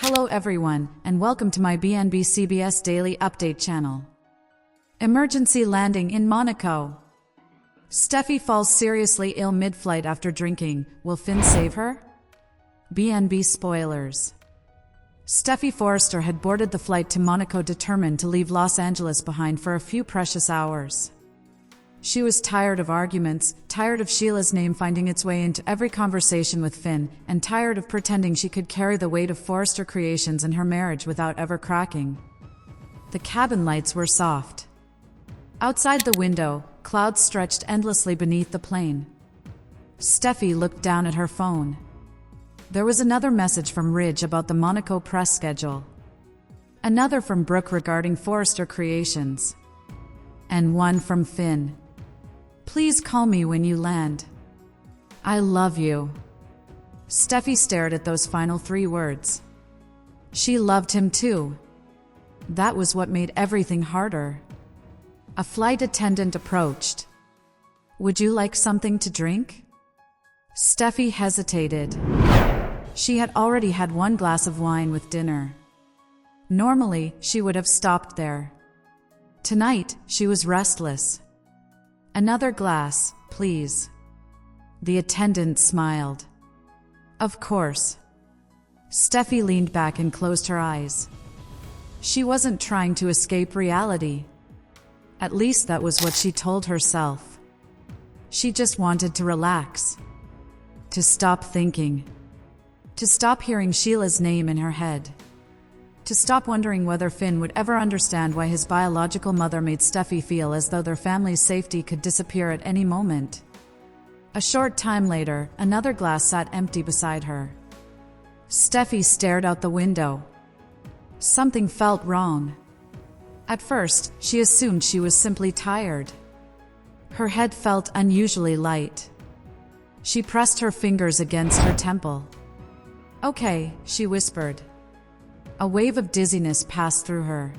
Hello everyone, and welcome to my BNB CBS Daily Update channel. Emergency landing in Monaco. Steffy falls seriously ill mid-flight after drinking. Will Finn save her? BNB spoilers. Steffy Forrester had boarded the flight to Monaco determined to leave Los Angeles behind for a few precious hours. She was tired of arguments, tired of Sheila's name finding its way into every conversation with Finn, and tired of pretending she could carry the weight of Forrester creations in her marriage without ever cracking. The cabin lights were soft. Outside the window, clouds stretched endlessly beneath the plane. Steffy looked down at her phone. There was another message from Ridge about the Monaco press schedule. Another from Brooke regarding Forrester creations. And one from Finn. Please call me when you land. I love you. Steffy stared at those final 3 words. She loved him too. That was what made everything harder. A flight attendant approached. Would you like something to drink? Steffy hesitated. She had already had 1 glass of wine with dinner. Normally, she would have stopped there. Tonight, she was restless. Another glass, please. The attendant smiled. Of course. Steffy leaned back and closed her eyes. She wasn't trying to escape reality. At least that was what she told herself. She just wanted to relax. To stop thinking. To stop hearing Sheila's name in her head. To stop wondering whether Finn would ever understand why his biological mother made Steffy feel as though their family's safety could disappear at any moment. A short time later, another glass sat empty beside her. Steffy stared out the window. Something felt wrong. At first, she assumed she was simply tired. Her head felt unusually light. She pressed her fingers against her temple. Okay, she whispered. A wave of dizziness passed through her.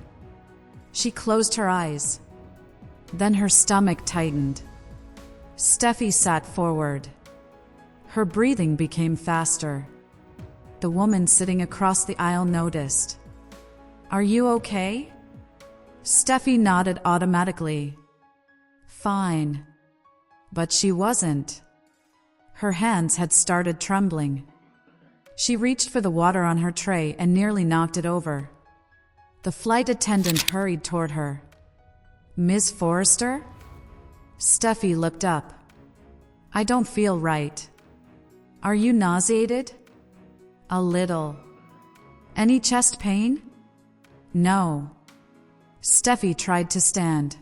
She closed her eyes. Then her stomach tightened. Steffy sat forward. Her breathing became faster. The woman sitting across the aisle noticed. Are you okay? Steffy nodded automatically. Fine. But she wasn't. Her hands had started trembling. She reached for the water on her tray and nearly knocked it over. The flight attendant hurried toward her. Ms. Forrester? Steffy looked up. I don't feel right. Are you nauseated? A little. Any chest pain? No. Steffy tried to stand.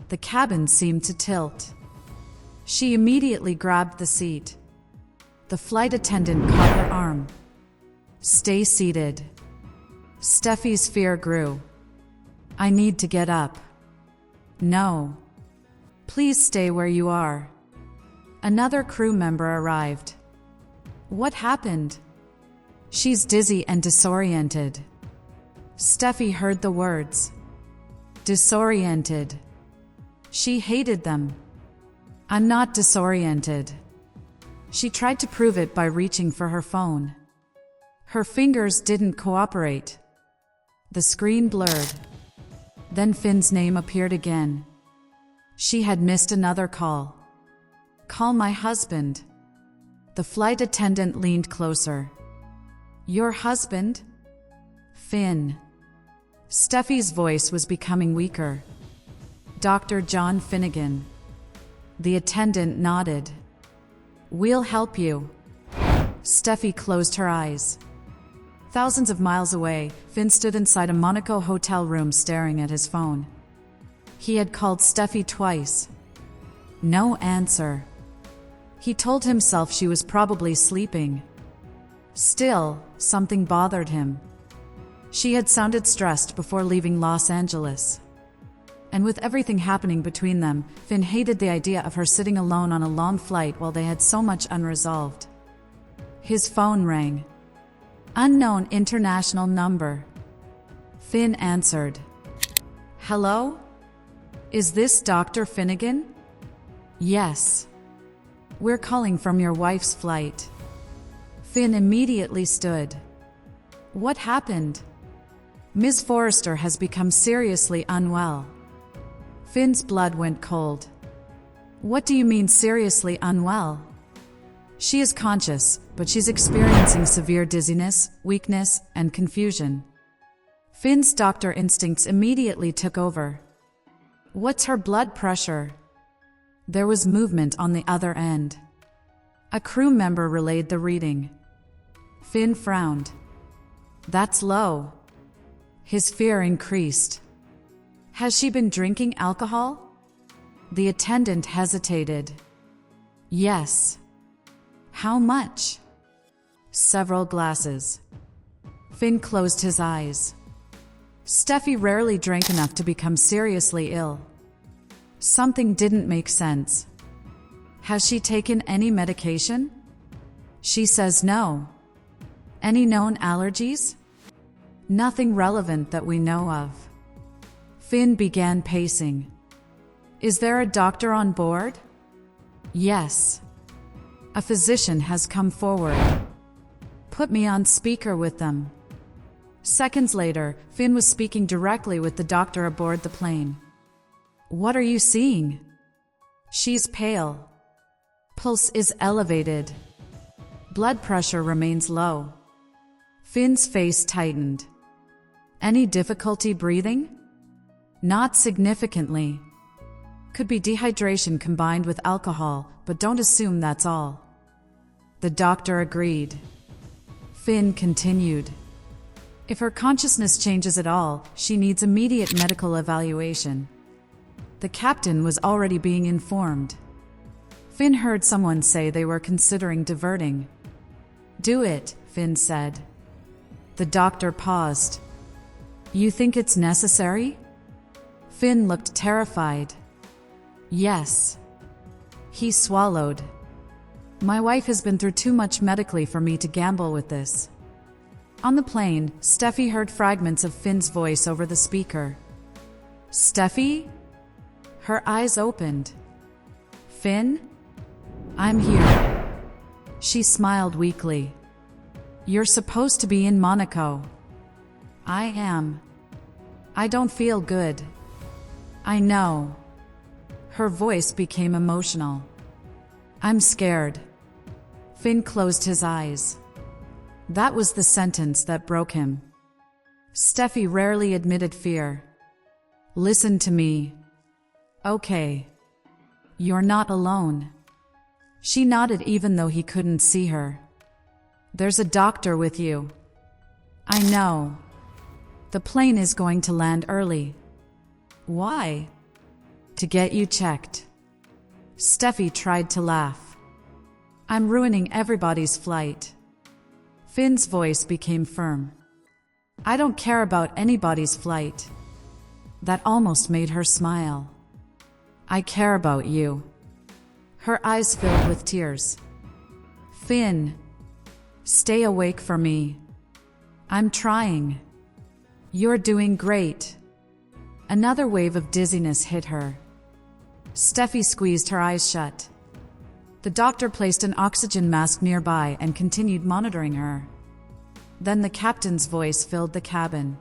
The cabin seemed to tilt. She immediately grabbed the seat. The flight attendant caught her arm. Stay seated. Steffy's fear grew. I need to get up. No. Please stay where you are. Another crew member arrived. What happened? She's dizzy and disoriented. Steffy heard the words. Disoriented. She hated them. I'm not disoriented. She tried to prove it by reaching for her phone. Her fingers didn't cooperate. The screen blurred. Then Finn's name appeared again. She had missed another call. Call my husband. The flight attendant leaned closer. Your husband? Finn. Steffy's voice was becoming weaker. Dr. John Finnegan. The attendant nodded. We'll help you. Steffy closed her eyes. Thousands of miles away, Finn stood inside a Monaco hotel room staring at his phone. He had called Steffy twice. No answer. He told himself she was probably sleeping. Still, something bothered him. She had sounded stressed before leaving Los Angeles. And with everything happening between them, Finn hated the idea of her sitting alone on a long flight while they had so much unresolved. His phone rang. Unknown international number. Finn answered. Hello? Is this Dr. Finnegan? Yes. We're calling from your wife's flight. Finn immediately stood. What happened? Ms. Forrester has become seriously unwell. Finn's blood went cold. What do you mean seriously unwell? She is conscious, but she's experiencing severe dizziness, weakness, and confusion. Finn's doctor instincts immediately took over. What's her blood pressure? There was movement on the other end. A crew member relayed the reading. Finn frowned. That's low. His fear increased. Has she been drinking alcohol? The attendant hesitated. Yes. How much? Several glasses. Finn closed his eyes. Steffy rarely drank enough to become seriously ill. Something didn't make sense. Has she taken any medication? She says no. Any known allergies? Nothing relevant that we know of. Finn began pacing. Is there a doctor on board? Yes. A physician has come forward. Put me on speaker with them. Seconds later, Finn was speaking directly with the doctor aboard the plane. What are you seeing? She's pale. Pulse is elevated. Blood pressure remains low. Finn's face tightened. Any difficulty breathing? Not significantly. Could be dehydration combined with alcohol, but don't assume that's all. The doctor agreed. Finn continued. If her consciousness changes at all, she needs immediate medical evaluation. The captain was already being informed. Finn heard someone say they were considering diverting. Do it, Finn said. The doctor paused. You think it's necessary? Finn looked terrified. Yes. He swallowed. My wife has been through too much medically for me to gamble with this. On the plane, Steffy heard fragments of Finn's voice over the speaker. Steffy? Her eyes opened. Finn? I'm here. She smiled weakly. You're supposed to be in MONACO. I am. I don't feel good. I know. Her voice became emotional. I'm scared. Finn closed his eyes. That was the sentence that broke him. Steffy rarely admitted fear. Listen to me. Okay. You're not alone. She nodded even though he couldn't see her. There's a doctor with you. I know. The plane is going to land early. Why? To get you checked. Steffy tried to laugh. I'm ruining everybody's flight. Finn's voice became firm. I don't care about anybody's flight. That almost made her smile. I care about you. Her eyes filled with tears. Finn. Stay awake for me. I'm trying. You're doing great. Another wave of dizziness hit her. Steffy squeezed her eyes shut. The doctor placed an oxygen mask nearby and continued monitoring her. Then the captain's voice filled the cabin.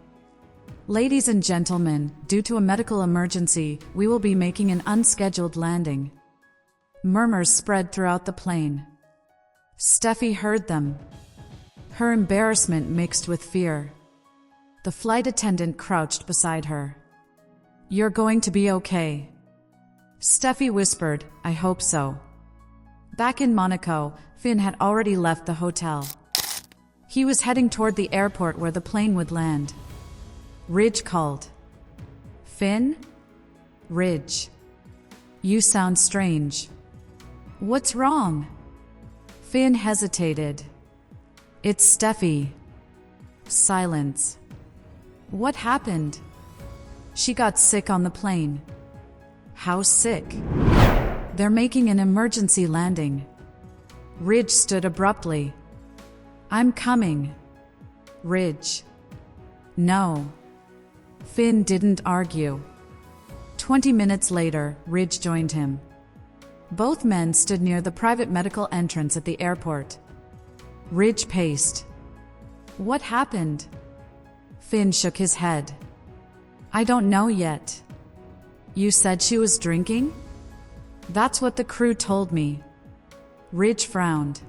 Ladies and gentlemen, due to a medical emergency, we will be making an unscheduled landing. Murmurs spread throughout the plane. Steffy heard them. Her embarrassment mixed with fear. The flight attendant crouched beside her. You're going to be okay. Steffy whispered, I hope so. Back in MONACO, Finn had already left the hotel. He was heading toward the airport where the plane would land. Ridge called. Finn? Ridge. You sound strange. What's wrong? Finn hesitated. It's Steffy. Silence. What happened? She got sick on the plane. How sick? They're making an emergency landing. Ridge stood abruptly. I'm coming. Ridge. No. Finn didn't argue. 20 minutes later, Ridge joined him. Both men stood near the private medical entrance at the airport. Ridge paced. What happened? Finn shook his head. I don't know yet. You said she was drinking? That's what the crew told me. Ridge frowned.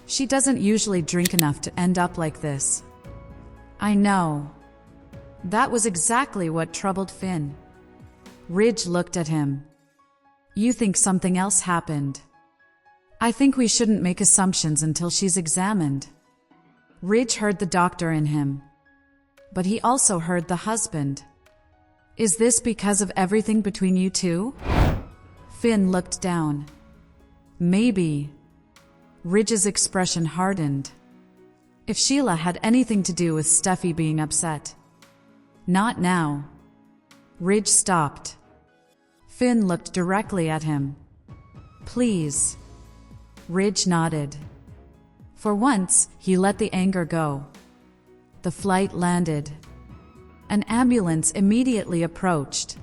She doesn't usually drink enough to end up like this. I know. That was exactly what troubled Finn. Ridge looked at him. You think something else happened? I think we shouldn't make assumptions until she's examined. Ridge heard the doctor in him. But he also heard the husband. Is this because of everything between you two? Finn looked down. Maybe. Ridge's expression hardened. If Sheila had anything to do with Steffy being upset. Not now. Ridge stopped. Finn looked directly at him. Please. Ridge nodded. For once, he let the anger go. The flight landed. An ambulance immediately approached.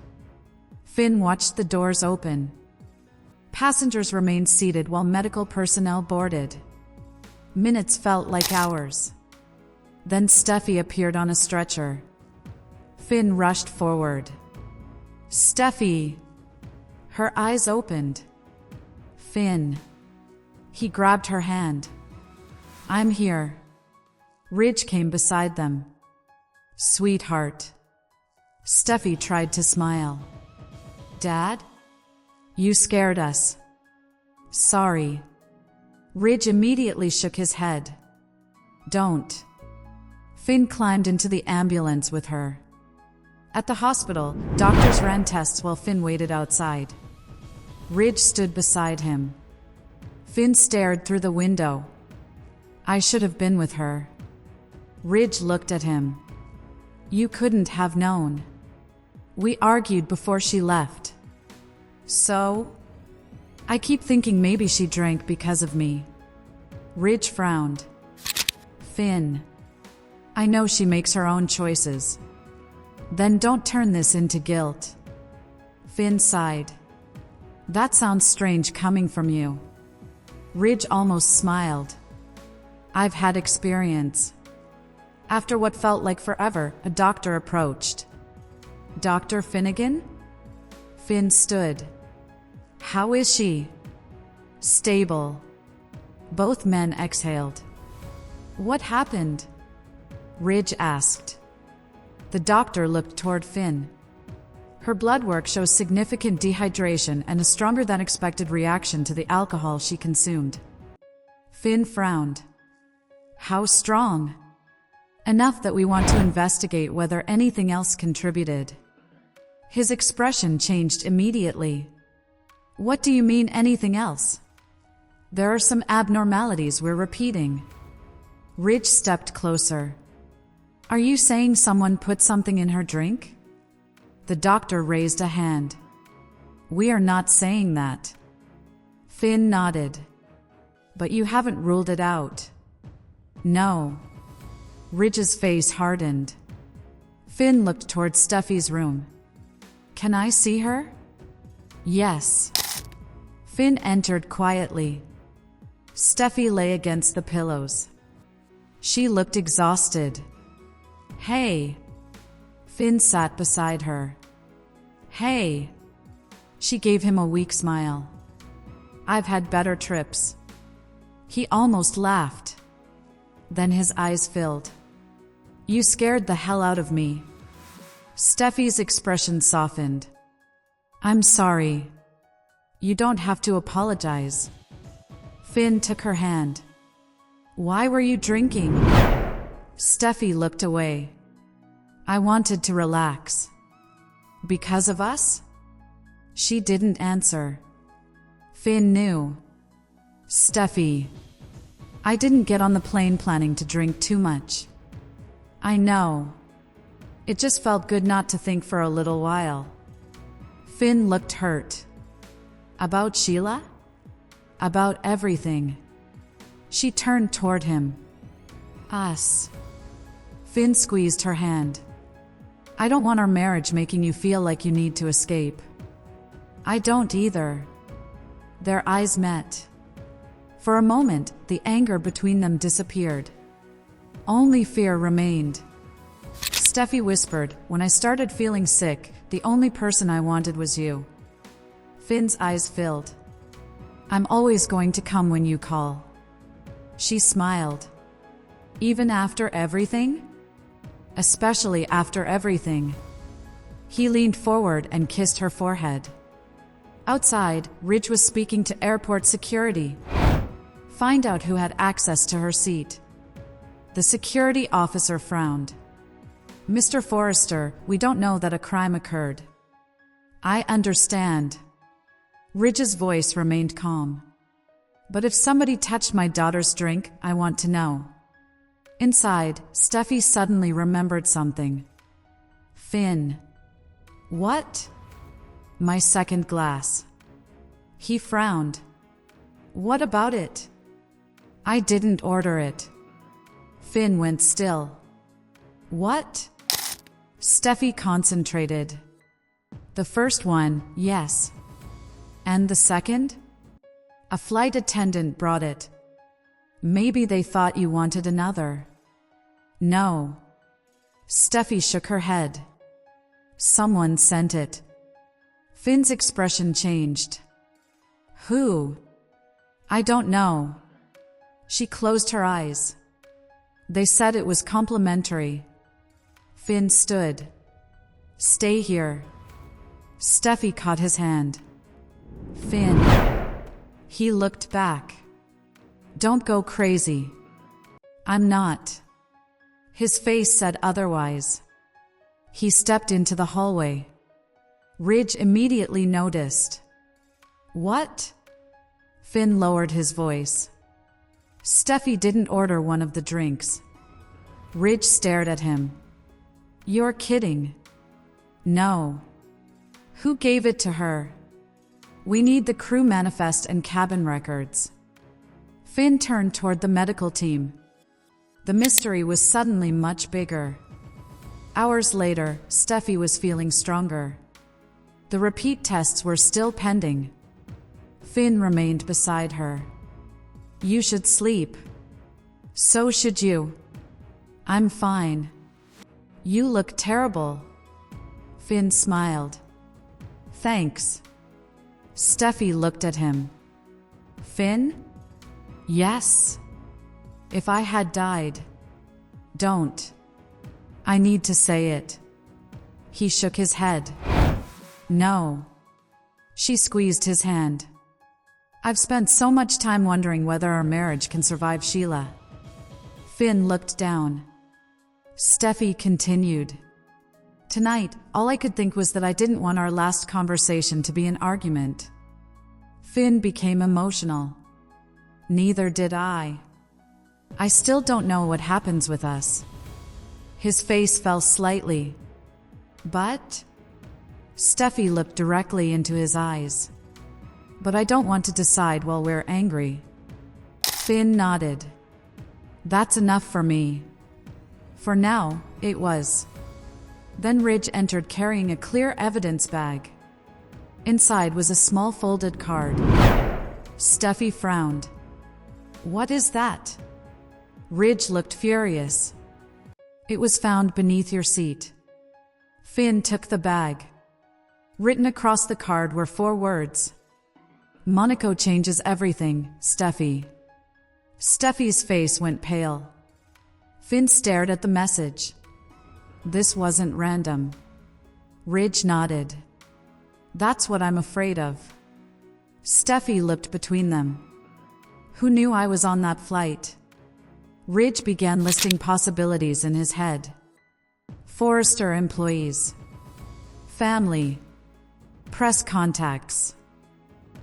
Finn watched the doors open. Passengers remained seated while medical personnel boarded. Minutes felt like hours. Then Steffy appeared on a stretcher. Finn rushed forward. Steffy! Her eyes opened. Finn. He grabbed her hand. I'm here. Ridge came beside them. Sweetheart. Steffy tried to smile. Dad? You scared us. Sorry. Ridge immediately shook his head. Don't. Finn climbed into the ambulance with her. At the hospital, doctors ran tests while Finn waited outside. Ridge stood beside him. Finn stared through the window. I should have been with her. Ridge looked at him. You couldn't have known. We argued before she left. So? I keep thinking maybe she drank because of me. Ridge frowned. Finn. I know she makes her own choices. Then don't turn this into guilt. Finn sighed. That sounds strange coming from you. Ridge almost smiled. I've had experience. After what felt like forever, a doctor approached. Dr. Finnegan? Finn stood. How is she? Stable. Both men exhaled. What happened? Ridge asked. The doctor looked toward Finn. Her blood work shows significant dehydration and a stronger than expected reaction to the alcohol she consumed. Finn frowned. How strong? Enough that we want to investigate whether anything else contributed. His expression changed immediately. What do you mean anything else? There are some abnormalities we're repeating. Ridge stepped closer. Are you saying someone put something in her drink? The doctor raised a hand. We are not saying that. Finn nodded. But you haven't ruled it out. No. Ridge's face hardened. Finn looked toward Steffy's room. Can I see her? Yes. Finn entered quietly. Steffy lay against the pillows. She looked exhausted. Hey. Finn sat beside her. Hey. She gave him a weak smile. I've had better trips. He almost laughed. Then his eyes filled. You scared the hell out of me. Steffy's expression softened. I'm sorry. You don't have to apologize. Finn took her hand. Why were you drinking? Steffy looked away. I wanted to relax. Because of us? She didn't answer. Finn knew. Steffy. I didn't get on the plane planning to drink too much. I know. It just felt good not to think for a little while. Finn looked hurt. About Sheila? About everything. She turned toward him. Us. Finn squeezed her hand. I don't want our marriage making you feel like you need to escape. I don't either. Their eyes met. For a moment, the anger between them disappeared. Only fear remained. Steffy whispered, "When I started feeling sick, the only person I wanted was you." Finn's eyes filled. "I'm always going to come when you call." She smiled. "Even after everything?" "Especially after everything." He leaned forward and kissed her forehead. Outside, Ridge was speaking to airport security. Find out who had access to her seat. The security officer frowned. "Mr. Forrester, we don't know that a crime occurred." "I understand." Ridge's voice remained calm. "But if somebody touched my daughter's drink, I want to know." Inside, Steffy suddenly remembered something. "Finn." "What?" "My second glass." He frowned. "What about it?" "I didn't order it." Finn went still. "What?" Steffy concentrated. "The first one, yes." "And the second?" "A flight attendant brought it." "Maybe they thought you wanted another." "No." Steffy shook her head. "Someone sent it." Finn's expression changed. "Who?" "I don't know." She closed her eyes. "They said it was complimentary." Finn stood. "Stay here." Steffy caught his hand. "Finn." He looked back. "Don't go crazy." "I'm not." His face said otherwise. He stepped into the hallway. Ridge immediately noticed. "What?" Finn lowered his voice. "Steffy didn't order one of the drinks." Ridge stared at him. "You're kidding." "No." "Who gave it to her?" "We need the crew manifest and cabin records." Finn turned toward the medical team. The mystery was suddenly much bigger. Hours later, Steffy was feeling stronger. The repeat tests were still pending. Finn remained beside her. "You should sleep." "So should you." "I'm fine." "You look terrible." Finn smiled. "Thanks." Steffy looked at him. "Finn?" "Yes." "If I had died." "Don't." "I need to say it." He shook his head. "No." She squeezed his hand. "I've spent so much time wondering whether our marriage can survive Sheila." Finn looked down. Steffy continued. "Tonight, all I could think was that I didn't want our last conversation to be an argument." Finn became emotional. "Neither did I. I still don't know what happens with us." His face fell slightly. "But?" Steffy looked directly into his eyes. "But I don't want to decide while we're angry." Finn nodded. "That's enough for me." For now, it was. Then Ridge entered carrying a clear evidence bag. Inside was a small folded card. Steffy frowned. "What is that?" Ridge looked furious. "It was found beneath your seat." Finn took the bag. Written across the card were 4 words. "MONACO changes everything, Steffy." Steffy's face went pale. Finn stared at the message. "This wasn't random." Ridge nodded. "That's what I'm afraid of." Steffy looked between them. "Who knew I was on that flight?" Ridge began listing possibilities in his head. Forrester employees. Family. Press contacts.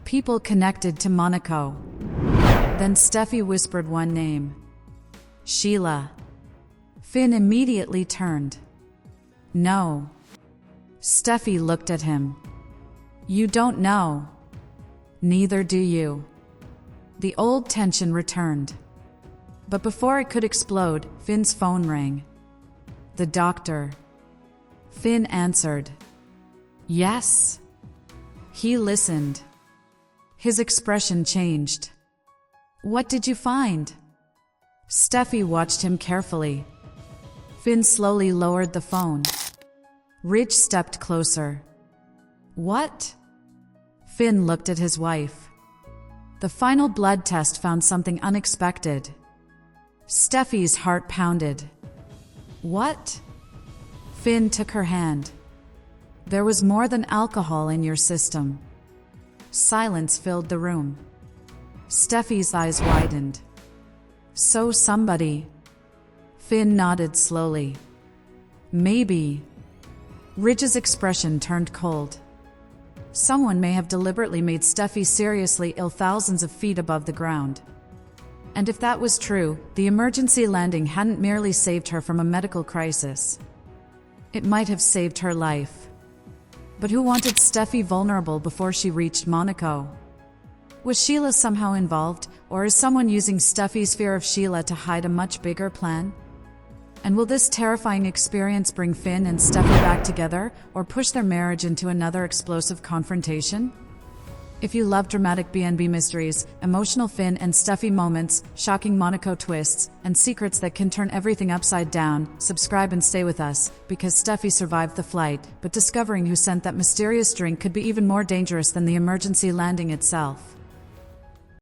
People connected to MONACO. Then Steffy whispered one name. Sheila. Finn immediately turned. "No." Steffy looked at him. "You don't know." "Neither do you." The old tension returned. But before it could explode, Finn's phone rang. "The doctor." Finn answered. "Yes." He listened. His expression changed. "What did you find?" Steffy watched him carefully. Finn slowly lowered the phone. Ridge stepped closer. What? Finn looked at his wife. The final blood test found something unexpected. Steffy's heart pounded. What? Finn took her hand. There was more than alcohol in your system. Silence filled the room. Steffy's eyes widened. So somebody. Finn nodded slowly. Maybe. Ridge's expression turned cold. Someone may have deliberately made Steffy seriously ill thousands of feet above the ground. And if that was true, the emergency landing hadn't merely saved her from a medical crisis. It might have saved her life. But who wanted Steffy vulnerable before she reached MONACO? Was Sheila somehow involved, or is someone using Steffy's fear of Sheila to hide a much bigger plan? And will this terrifying experience bring Finn and Steffy back together, or push their marriage into another explosive confrontation? If you love dramatic B&B mysteries, emotional Finn and Steffy moments, shocking MONACO twists, and secrets that can turn everything upside down, subscribe and stay with us, because Steffy survived the flight, but discovering who sent that mysterious drink could be even more dangerous than the emergency landing itself.